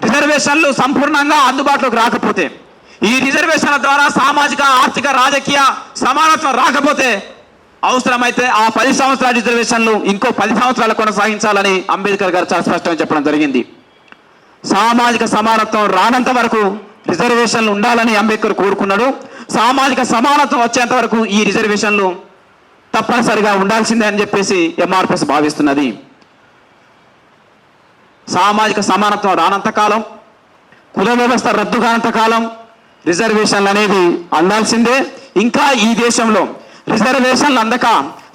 Speaker 2: రిజర్వేషన్లు సంపూర్ణంగా అందుబాటులోకి రాకపోతే, ఈ రిజర్వేషన్ల ద్వారా సామాజిక ఆర్థిక రాజకీయ సమానత్వం రాకపోతే, అవసరమైతే ఆ 10 సంవత్సరాల రిజర్వేషన్లు ఇంకో 10 సంవత్సరాలు కొనసాగించాలని అంబేద్కర్ గారు చాలా స్పష్టంగా చెప్పడం జరిగింది. సామాజిక సమానత్వం రానంత వరకు రిజర్వేషన్లు ఉండాలని అంబేద్కర్ కోరుకున్నాడు. సామాజిక సమానత్వం వచ్చేంత వరకు ఈ రిజర్వేషన్లు తప్పనిసరిగా ఉండాల్సిందే అని చెప్పేసి ఎంఆర్పిఎస్ భావిస్తున్నది. సామాజిక సమానత్వం రానంత కాలం, కుల వ్యవస్థ రద్దు కానంత కాలం రిజర్వేషన్లు అనేది అందాల్సిందే. ఇంకా ఈ దేశంలో రిజర్వేషన్లు అందక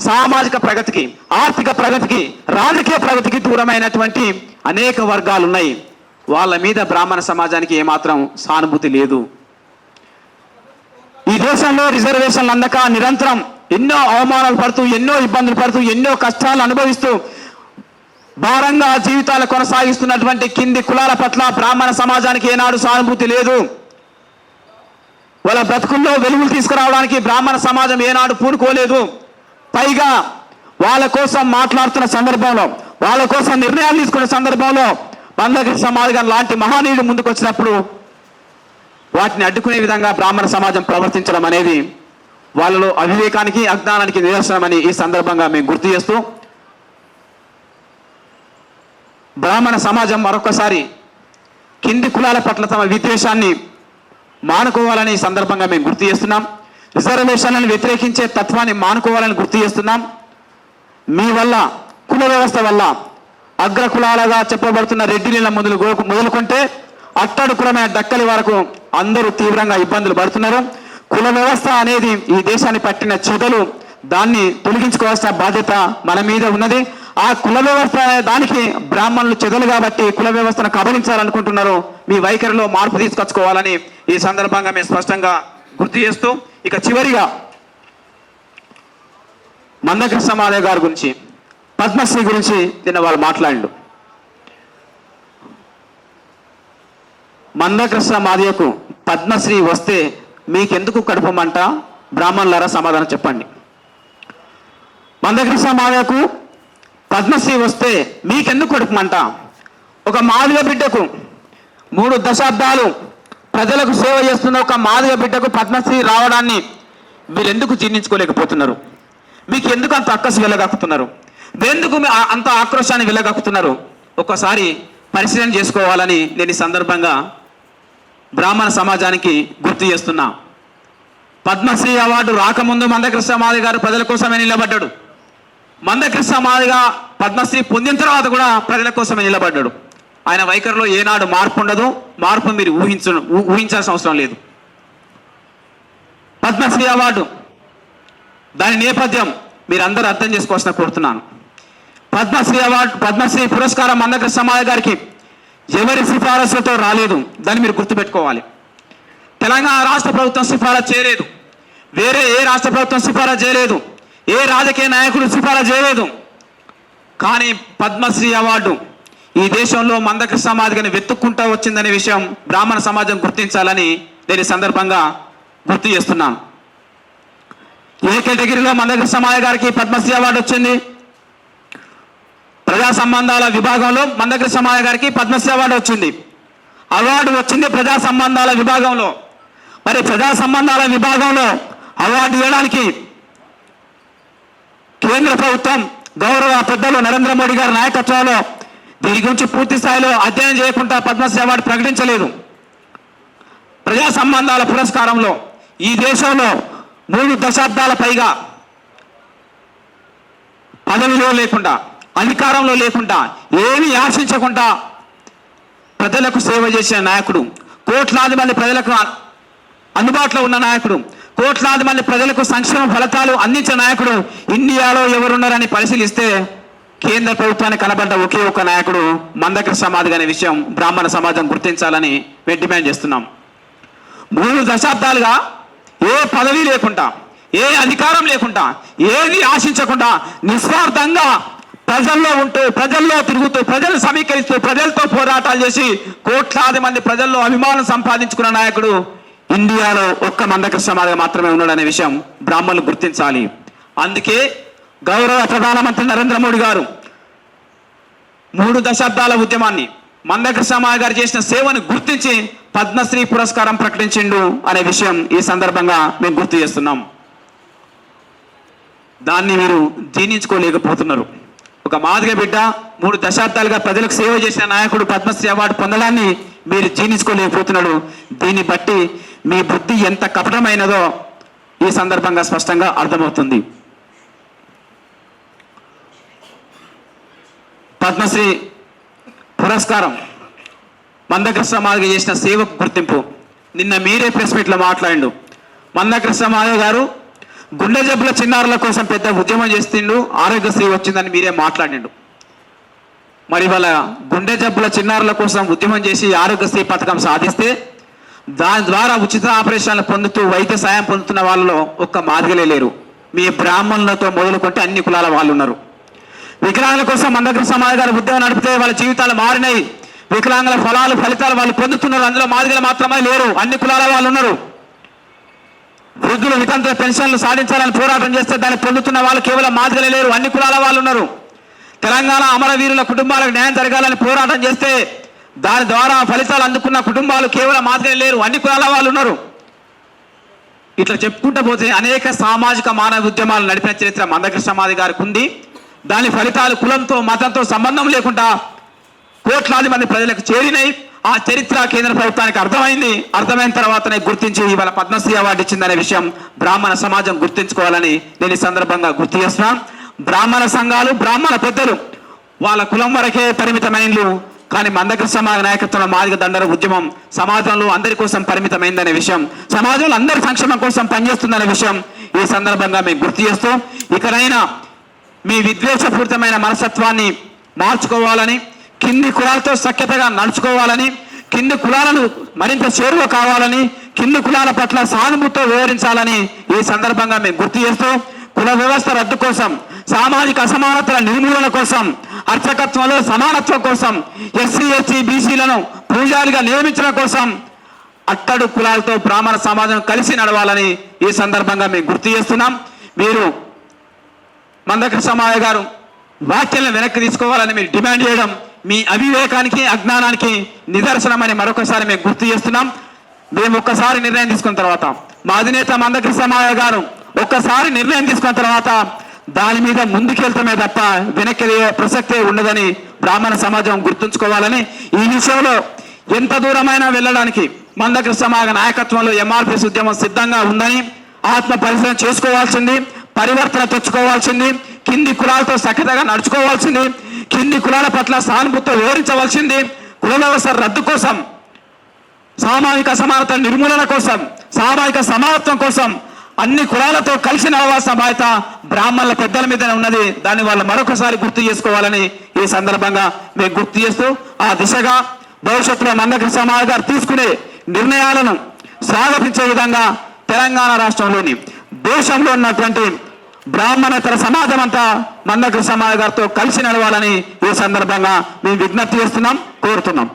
Speaker 2: సామాజిక ప్రగతికి, ఆర్థిక ప్రగతికి, రాజకీయ ప్రగతికి దూరమైనటువంటి అనేక వర్గాలు ఉన్నాయి. వాళ్ళ మీద బ్రాహ్మణ సమాజానికి ఏమాత్రం సానుభూతి లేదు. ఈ దేశంలో రిజర్వేషన్లు అందక నిరంతరం ఎన్నో అవమానాలు పడుతూ, ఎన్నో ఇబ్బందులు పడుతూ, ఎన్నో కష్టాలు అనుభవిస్తూ భారంగా జీవితాలు కొనసాగిస్తున్నటువంటి కింది కులాల పట్ల బ్రాహ్మణ సమాజానికి ఏనాడు సానుభూతి లేదు. వాళ్ళ బ్రతుకుల్లో వెలుగులు తీసుకురావడానికి బ్రాహ్మణ సమాజం ఏనాడు పూనుకోలేదు. పైగా వాళ్ళ కోసం మాట్లాడుతున్న సందర్భంలో, వాళ్ళ కోసం నిర్ణయాలు తీసుకున్న సందర్భంలో మందకృష్ణ సమాజం లాంటి మహనీయుడు ముందుకు వచ్చినప్పుడు వాటిని అడ్డుకునే విధంగా బ్రాహ్మణ సమాజం ప్రవర్తించడం అనేది వాళ్ళలో అవివేకానికి, అజ్ఞానానికి నిదర్శనమని ఈ సందర్భంగా మేము గుర్తు చేస్తూ, బ్రాహ్మణ సమాజం మరొకసారి కింది కులాల పట్ల తమ విద్వేషాన్ని మానుకోవాలని ఈ సందర్భంగా మేము గుర్తు చేస్తున్నాం. రిజర్వేషన్లను వ్యతిరేకించే తత్వాన్ని మానుకోవాలని గుర్తు చేస్తున్నాం. మీ వల్ల, కుల వ్యవస్థ వల్ల అగ్ర కులాలుగా చెప్పబడుతున్న రెడ్డిల మొదలుకుంటే అట్టడు కులమైన దక్కలి వరకు అందరూ తీవ్రంగా ఇబ్బందులు పడుతున్నారు. కుల వ్యవస్థ అనేది ఈ దేశాన్ని పట్టిన చెదలు, దాన్ని తొలగించుకోవాల్సిన బాధ్యత మన మీద ఉన్నది. ఆ కుల వ్యవస్థ దానికి బ్రాహ్మణులు చెదలు కాబట్టి కుల వ్యవస్థను కబలించాలనుకుంటున్నారు. మీ వైఖరిలో మార్పు తీసుకొచ్చుకోవాలని ఈ సందర్భంగా మేము స్పష్టంగా గుర్తు చేస్తూ, ఇక చివరిగా మందకృష్ణ మాదిగ గారి గురించి, పద్మశ్రీ గురించి నిన్న వాళ్ళు మాట్లాడిండు. మందకృష్ణ మాదిగకు పద్మశ్రీ వస్తే మీకెందుకు కడుపమంట? బ్రాహ్మణులారా సమాధానం చెప్పండి. మందకృష్ణ మాదిగకు పద్మశ్రీ వస్తే మీకెందుకు కడుపమంట? ఒక మాదిగ బిడ్డకు 3 దశాబ్దాలు ప్రజలకు సేవ చేస్తున్న ఒక మాదిగ బిడ్డకు పద్మశ్రీ రావడాన్ని వీరెందుకు జీర్ణించుకోలేకపోతున్నారు? మీకు ఎందుకు అంత అక్కసు వెళ్ళగక్కుతున్నారు? ఎందుకు అంత ఆక్రోశాన్ని వెళ్ళగక్కుతున్నారు? ఒక్కసారి పరిశీలన చేసుకోవాలని నేను ఈ సందర్భంగా బ్రాహ్మణ సమాజానికి గుర్తు చేస్తున్నా. పద్మశ్రీ అవార్డు రాకముందు మందకృష్ణ మాదిగ గారు ప్రజల కోసమే నిలబడ్డాడు. మందకృష్ణ మాదిగ పద్మశ్రీ పొందిన తర్వాత కూడా ప్రజల కోసమే నిలబడ్డాడు. ఆయన వైఖరిలో ఏనాడు మార్పు ఉండదు. మార్పు మీరు ఊహించాల్సిన అవసరం లేదు. పద్మశ్రీ అవార్డు దాని నేపథ్యం మీరు అందరూ అర్థం చేసుకోవాల్సిన కోరుతున్నాను. పద్మశ్రీ అవార్డు, పద్మశ్రీ పురస్కారం మందకృష్ణ మాదిగ గారికి ఎవరి సిఫారసులతో రాలేదు. దాన్ని మీరు గుర్తుపెట్టుకోవాలి. తెలంగాణ రాష్ట్ర ప్రభుత్వం సిఫారసు చేయలేదు, వేరే ఏ రాష్ట్ర ప్రభుత్వం సిఫారసు చేయలేదు, ఏ రాజకీయ నాయకుడు సిఫారసు చేయలేదు. కానీ పద్మశ్రీ అవార్డు ఈ దేశంలో మందకృష్ణ మాదిగని వెతుక్కుంటూ వచ్చిందనే విషయం బ్రాహ్మణ సమాజం గుర్తించాలని నేను ఈ సందర్భంగా గుర్తు చేస్తున్నాను. ఏ కేటగిరీలో మందకృష్ణ మాదిగ గారికి పద్మశ్రీ అవార్డు వచ్చింది? ప్రజా సంబంధాల విభాగంలో మందకృష్ణ మాదిగ గారికి పద్మశ్రీ అవార్డు వచ్చింది. అవార్డు వచ్చింది ప్రజా సంబంధాల విభాగంలో. మరి ప్రజా సంబంధాల విభాగంలో అవార్డు ఇవ్వడానికి కేంద్ర ప్రభుత్వం గౌరవ పెద్దలు నరేంద్ర మోడీ గారి నాయకత్వంలో దీని గురించి పూర్తి స్థాయిలో అధ్యయనం చేయకుండా పద్మశ్రీ అవార్డు ప్రకటించలేదు. ప్రజా సంబంధాల పురస్కారంలో ఈ దేశంలో 3 దశాబ్దాల పైగా పదవిలో లేకుండా, అధికారంలో లేకుండా, ఏమీ ఆశించకుండా ప్రజలకు సేవ చేసిన నాయకుడు, కోట్లాది మంది ప్రజలకు అందుబాటులో ఉన్న నాయకుడు, కోట్లాది మంది ప్రజలకు సంక్షేమ ఫలితాలు అందించిన నాయకుడు ఇండియాలో ఎవరున్నారని పరిశీలిస్తే కేంద్ర ప్రభుత్వానికి కనబడ్డ ఒకే ఒక నాయకుడు మందకృష్ణ మాదిగ అనే విషయం బ్రాహ్మణ సమాజం గుర్తించాలని మేము డిమాండ్ చేస్తున్నాం. 3 దశాబ్దాలుగా ఏ పదవి లేకుండా, ఏ అధికారం లేకుండా, ఏది ఆశించకుండా నిస్వార్థంగా ప్రజల్లో ఉంటూ ప్రజల్లో తిరుగుతూ ప్రజలు సమీకరిస్తూ ప్రజలతో పోరాటాలు చేసి కోట్లాది మంది ప్రజల్లో అభిమానం సంపాదించుకున్న నాయకుడు ఇండియాలో ఒక్క మందకృష్ణ మాదిగ మాత్రమే ఉన్నాడనే విషయం బ్రాహ్మణులు గుర్తించాలి. అందుకే గౌరవ ప్రధానమంత్రి నరేంద్ర మోడీ గారు 3 దశాబ్దాల ఉద్యమాన్ని మందకృష్ణ మాదిగ గారు చేసిన సేవను గుర్తించి పద్మశ్రీ పురస్కారం ప్రకటించిండు అనే విషయం ఈ సందర్భంగా మేము గుర్తు చేస్తున్నాం. దాన్ని మీరు జీర్ణించుకోలేకపోతున్నారు. ఒక మాదిగ బిడ్డ 3 దశాబ్దాలుగా ప్రజలకు సేవ చేసిన నాయకుడు పద్మశ్రీ అవార్డు పొందడాన్ని మీరు జీర్ణించుకోలేకపోతున్నాడు. దీన్ని బట్టి మీ బుద్ధి ఎంత కపటమైనదో ఈ సందర్భంగా స్పష్టంగా అర్థమవుతుంది. పద్మశ్రీ పురస్కారం మందకృష్ణ మాదిగ చేసిన సేవకు గుర్తింపు. నిన్న మీరే ప్రెస్ మీట్లో మాట్లాడిండు. మందకృష్ణ మాదిగ గారు గుండె జబ్బుల చిన్నారుల కోసం పెద్ద ఉద్యమం చేస్తుండు, ఆరోగ్యశ్రీ వచ్చిందని మీరే మాట్లాడిండు. మరి వాళ్ళ గుండె జబ్బుల చిన్నారుల కోసం ఉద్యమం చేసి ఆరోగ్యశ్రీ పథకం సాధిస్తే దాని ద్వారా ఉచిత ఆపరేషన్లు పొందుతూ వైద్య సాయం పొందుతున్న వాళ్ళలో ఒక్క మాదిగలే లేరు. మీ బ్రాహ్మణులతో మొదలుకుంటే అన్ని కులాల వాళ్ళు ఉన్నారు. వికలాంగుల కోసం మందకృష్ణ మాదిగ గారు ఉద్యమం నడిపితే వాళ్ళ జీవితాలు మారినాయి. వికలాంగుల ఫలితాలు వాళ్ళు పొందుతున్నారు. అందులో మాదిగలు మాత్రమే లేరు, అన్ని కులాల వాళ్ళు ఉన్నారు. వృద్ధులు వితంతుల పెన్షన్లు సాధించాలని పోరాటం చేస్తే దాన్ని పొందుతున్న వాళ్ళు కేవలం మాదిగలే లేరు, అన్ని కులాల వాళ్ళు ఉన్నారు. తెలంగాణ అమరవీరుల కుటుంబాలకు న్యాయం జరగాలని పోరాటం చేస్తే దాని ద్వారా ఫలితాలు అందుకున్న కుటుంబాలు కేవలం మాదిగలే లేరు, అన్ని కులాల వాళ్ళు ఉన్నారు. ఇట్లా చెప్పుకుంటూ పోతే అనేక సామాజిక మానవ ఉద్యమాలు నడిపిన చరిత్ర మందకృష్ణ మాదిగ గారికి ఉంది. దాని ఫలితాలు కులంతో మతంతో సంబంధం లేకుండా కోట్లాది మంది ప్రజలకు చేరినాయి. ఆ చరిత్ర కేంద్ర ప్రభుత్వానికి అర్థమైన తర్వాతనే గుర్తించి ఇవాళ పద్మశ్రీ అవార్డు ఇచ్చిందనే విషయం బ్రాహ్మణ సమాజం గుర్తించుకోవాలని నేను ఈ సందర్భంగా గుర్తు చేస్తున్నాను. బ్రాహ్మణ సంఘాలు బ్రాహ్మణ పెద్దలు వాళ్ళ కులం వరకే పరిమితమైనలు, కానీ మందకృష్ణ మాదిగ నాయకత్వంలో మాదిగ దండర ఉద్యమం సమాజంలో అందరి కోసం పరిమితమైందనే విషయం, సమాజంలో అందరి సంక్షేమం కోసం పనిచేస్తుందనే విషయం ఈ సందర్భంగా మేము గుర్తు చేస్తూ ఇకనైనా మీ విద్వేషపూరితమైన మనస్తత్వాన్ని మార్చుకోవాలని, కింది కులాలతో సఖ్యతగా నడుచుకోవాలని, కింది కులాలను మరింత చేరువ కావాలని, కింది కులాల పట్ల సానుభూతితో వ్యవహరించాలని ఈ సందర్భంగా మేము గుర్తు చేస్తూ కుల వ్యవస్థ రద్దు కోసం, సామాజిక అసమానతల నిర్మూలన కోసం, అర్చకత్వంలో సమానత్వం కోసం, ఎస్సీ ఎస్టీ బీసీలను పూజారిగా నియమించడం కోసం అట్టడు కులాలతో బ్రాహ్మణ సమాజం కలిసి నడవాలని ఈ సందర్భంగా మేము గుర్తు చేస్తున్నాం. మీరు మందకృష్ణ మాదిగ గారు వ్యాఖ్యలను వెనక్కి తీసుకోవాలని మీరు డిమాండ్ చేయడం మీ అవివేకానికి అజ్ఞానానికి నిదర్శనమని మరొకసారి మేము గుర్తు చేస్తున్నాం. మేము ఒక్కసారి నిర్ణయం తీసుకున్న తర్వాత, మా అధినేత మందకృష్ణ మాదిగ గారు ఒక్కసారి నిర్ణయం తీసుకున్న తర్వాత దాని మీద ముందుకెళ్తామే తప్ప వెనక్కి ప్రసక్తే ఉండదని బ్రాహ్మణ సమాజం గుర్తుంచుకోవాలని, ఈ విషయంలో ఎంత దూరమైనా వెళ్ళడానికి మందకృష్ణ మాదిగ నాయకత్వంలో ఎంఆర్పిఎస్ ఉద్యమం సిద్ధంగా ఉందని, ఆత్మ పరిశీలన చేసుకోవాల్సింది, పరివర్తన తెచ్చుకోవాల్సింది, కింది కులాలతో సఖ్యతగా నడుచుకోవాల్సింది, కింది కులాల పట్ల సానుభూతితో వివరించవలసింది, కుల వ్యవస్థ రద్దు కోసం, సామాజిక సమానత నిర్మూలన కోసం, సామాజిక సమానత్వం కోసం అన్ని కులాలతో కలిసి నడవాల్సిన బాధ్యత బ్రాహ్మణుల పెద్దల మీదనే ఉన్నది. దాన్ని వాళ్ళు మరొకసారి గుర్తు చేసుకోవాలని ఈ సందర్భంగా మేము గుర్తు చేస్తూ ఆ దిశగా భవిష్యత్తులో మందకృష్ణ మాదిగ గారు తీసుకునే నిర్ణయాలను స్వాగతించే విధంగా తెలంగాణ రాష్ట్రంలోని దేశంలో ఉన్నటువంటి బ్రాహ్మణేతర సమాజం అంతా మందకృష్ణ మాదిగ గారితో కలిసి నడవాలని ఈ సందర్భంగా మేము విజ్ఞప్తి చేస్తున్నాం, కోరుతున్నాం.